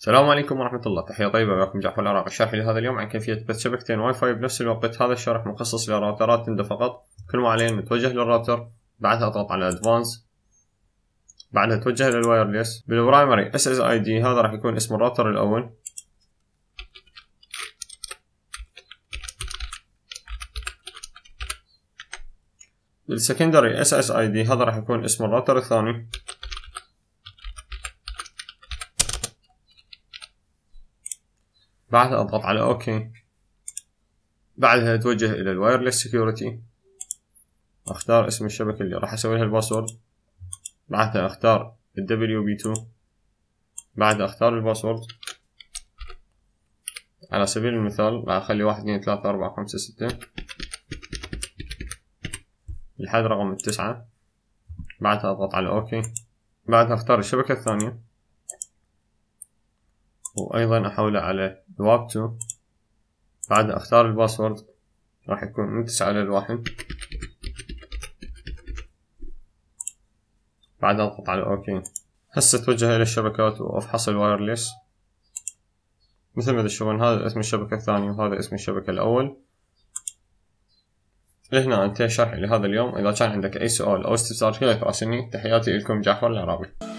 السلام عليكم ورحمة الله، تحية طيبة. معكم جعفر العراقي. الشرح لهذا اليوم عن كيفية بث شبكتين واي فاي بنفس الوقت. هذا الشرح مخصص لراوترات تندة فقط. كل ما علينا نتوجه للراوتر، بعدها اضغط على ادفانس، بعدها توجه للوايرلس. بالبرايمري SSID هذا راح يكون اسم الراوتر الأول. بالسكندري SSID هذا راح يكون اسم الراوتر الثاني. بعدها اضغط على اوكي، بعدها اتوجه الى الوايرلس سكيورتي، اختار اسم الشبكة اللي راح اسوي لها الباسورد، بعدها اختار WB2، بعدها اختار الباسورد. على سبيل المثال راح اخلي 1 2 3 4 5 6 لحد رقم 9. بعدها اضغط على اوكي، بعدها اختار الشبكة الثانية وايضا احوله على WAP 2. بعدها اختار الباسورد، راح يكون من 9 إلى 1. بعدها اضغط على اوكي. هسه اتوجه الى الشبكات وافحص الوايرلس مثل ما تشوفون. هذا اسم الشبكة الثانية وهذا اسم الشبكة الأول. لهنا انتهى شرحي لهذا اليوم. إذا كان عندك أي سؤال أو استفسار لا تراسلني. تحياتي لكم، جعفر العراقي.